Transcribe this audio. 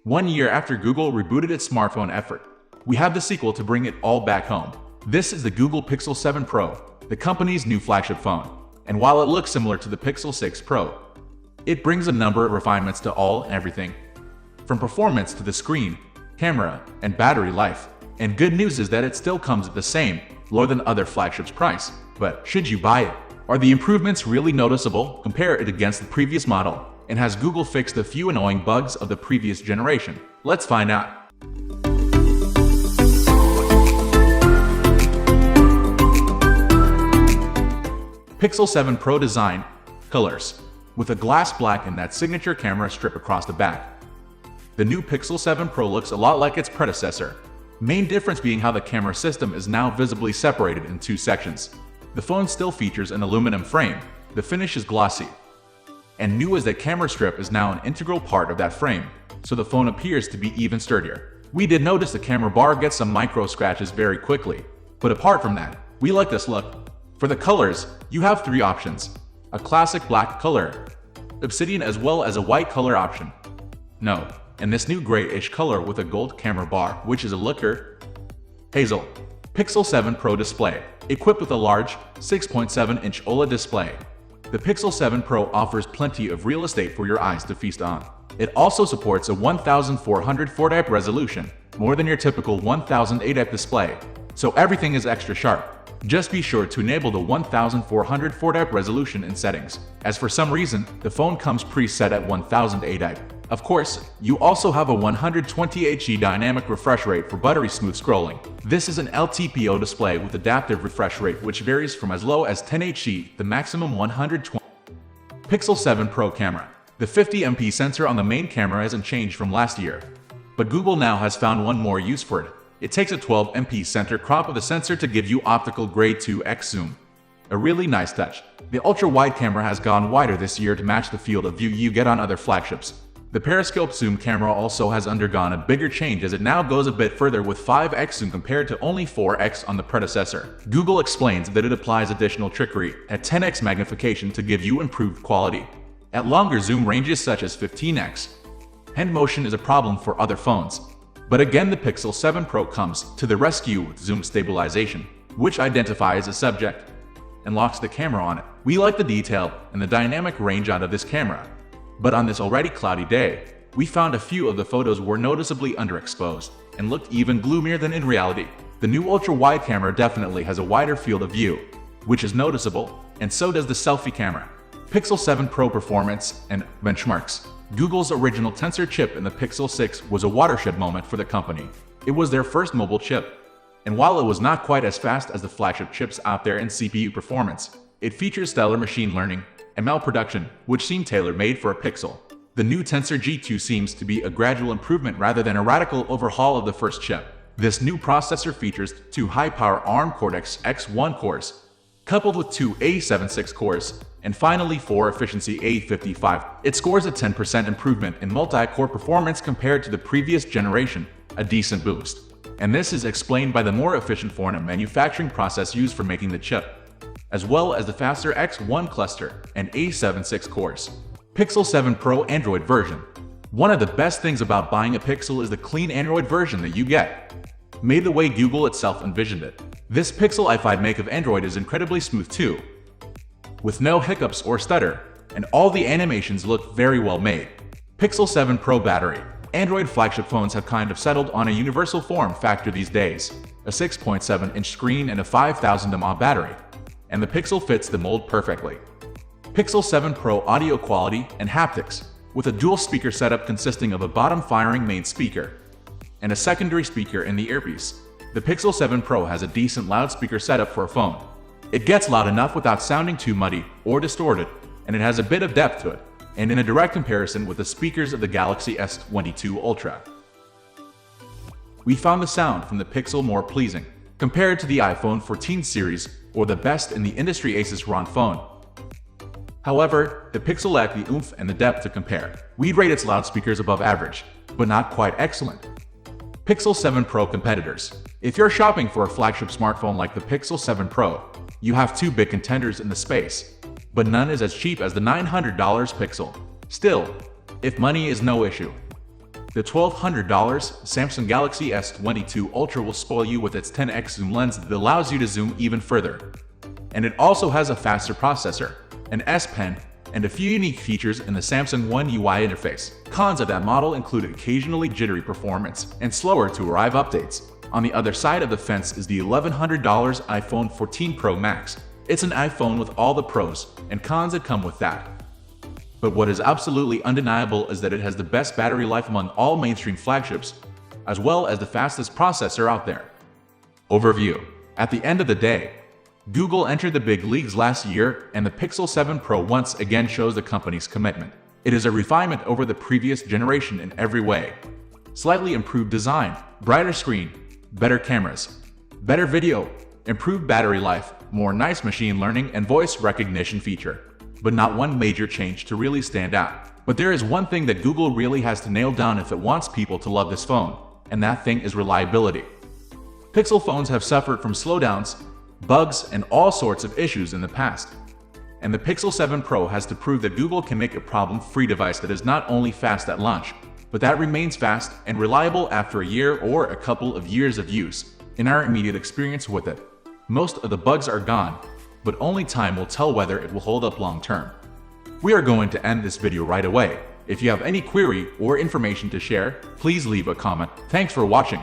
1 year after Google rebooted its smartphone effort, we have the sequel to bring it all back home. This is the Google Pixel 7 Pro, the company's new flagship phone. And while it looks similar to the Pixel 6 Pro, it brings a number of refinements to all and everything, from performance to the screen, camera, and battery life. And good news is that it still comes at the same, lower than other flagships price. But should you buy it? Are the improvements really noticeable? Compare it against the previous model. And has Google fixed the few annoying bugs of the previous generation? Let's find out. Pixel 7 Pro design, colors, with a glass black and that signature camera strip across the back. The new Pixel 7 Pro looks a lot like its predecessor. Main difference being how the camera system is now visibly separated in two sections. The phone still features an aluminum frame. The finish is glossy. And new is that camera strip is now an integral part of that frame, so the phone appears to be even sturdier. We did notice the camera bar gets some micro scratches very quickly, but apart from that, we like this look. For the colors, you have 3 options: a classic black color, obsidian, as well as a white color option. No, and this new grayish color with a gold camera bar, which is a looker. Hazel. Pixel 7 Pro display, equipped with a large 6.7-inch OLED display. The Pixel 7 Pro offers plenty of real estate for your eyes to feast on. It also supports a 1440p resolution, more than your typical 1080p display, so everything is extra sharp. Just be sure to enable the 1440p resolution in settings, as for some reason, the phone comes preset at 1080p. Of course, you also have a 120Hz dynamic refresh rate for buttery smooth scrolling. This is an LTPO display with adaptive refresh rate which varies from as low as 10Hz to maximum 120. Pixel 7 Pro camera. The 50MP sensor on the main camera hasn't changed from last year, but Google now has found one more use for it. It takes a 12MP center crop of the sensor to give you optical grade 2x zoom. A really nice touch. The ultra-wide camera has gone wider this year to match the field of view you get on other flagships. The periscope zoom camera also has undergone a bigger change as it now goes a bit further with 5x zoom compared to only 4x on the predecessor. Google explains that it applies additional trickery at 10x magnification to give you improved quality at longer zoom ranges such as 15x. Hand motion is a problem for other phones, but again the Pixel 7 Pro comes to the rescue with zoom stabilization, which identifies a subject and locks the camera on it. We like the detail and the dynamic range out of this camera. But on this already cloudy day, we found a few of the photos were noticeably underexposed and looked even gloomier than in reality. The new ultra-wide camera definitely has a wider field of view, which is noticeable, and so does the selfie camera. Pixel 7 Pro performance and benchmarks. Google's original Tensor chip in the Pixel 6 was a watershed moment for the company. It was their first mobile chip, and while it was not quite as fast as the flagship chips out there in CPU performance, it features stellar machine learning ML production, which seem tailor-made for a Pixel. The new Tensor G2 seems to be a gradual improvement rather than a radical overhaul of the first chip. This new processor features 2 high-power ARM Cortex-X1 cores, coupled with 2 A76 cores, and finally 4 efficiency A55. It scores a 10% improvement in multi-core performance compared to the previous generation, a decent boost. And this is explained by the more efficient form of manufacturing process used for making the chip, as well as the faster X1 cluster and A76 cores. Pixel 7 Pro Android version. One of the best things about buying a Pixel is the clean Android version that you get, made the way Google itself envisioned it. This Pixel i5 make of Android is incredibly smooth too, with no hiccups or stutter, and all the animations look very well made. Pixel 7 Pro battery. Android flagship phones have kind of settled on a universal form factor these days, a 6.7-inch screen and a 5000 mAh battery, and the Pixel fits the mold perfectly. Pixel 7 Pro audio quality and haptics, with a dual speaker setup consisting of a bottom-firing main speaker and a secondary speaker in the earpiece. The Pixel 7 Pro has a decent loudspeaker setup for a phone. It gets loud enough without sounding too muddy or distorted, and it has a bit of depth to it, and in a direct comparison with the speakers of the Galaxy S22 Ultra. We found the sound from the Pixel more pleasing, compared to the iPhone 14 series or the best in the industry Asus ROG phone. However, the Pixel lacked the oomph and the depth to compare. We'd rate its loudspeakers above average, but not quite excellent. Pixel 7 Pro competitors. If you're shopping for a flagship smartphone like the Pixel 7 Pro, you have 2 big contenders in the space, but none is as cheap as the $900 Pixel. Still, if money is no issue, The $1,200 Samsung Galaxy S22 Ultra will spoil you with its 10x zoom lens that allows you to zoom even further. And it also has a faster processor, an S Pen, and a few unique features in the Samsung One UI interface. Cons of that model include occasionally jittery performance and slower to arrive updates. On the other side of the fence is the $1,100 iPhone 14 Pro Max. It's an iPhone with all the pros and cons that come with that. But what is absolutely undeniable is that it has the best battery life among all mainstream flagships, as well as the fastest processor out there. Overview. At the end of the day, Google entered the big leagues last year, and the Pixel 7 Pro once again shows the company's commitment. It is a refinement over the previous generation in every way. Slightly improved design, brighter screen, better cameras, better video, improved battery life, more nice machine learning and voice recognition feature. But not one major change to really stand out. But there is one thing that Google really has to nail down if it wants people to love this phone, and that thing is reliability. Pixel phones have suffered from slowdowns, bugs, and all sorts of issues in the past. And the Pixel 7 Pro has to prove that Google can make a problem-free device that is not only fast at launch, but that remains fast and reliable after a year or a couple of years of use. In our immediate experience with it, most of the bugs are gone, but only time will tell whether it will hold up long term. We are going to end this video right away. If you have any query or information to share, please leave a comment. Thanks for watching.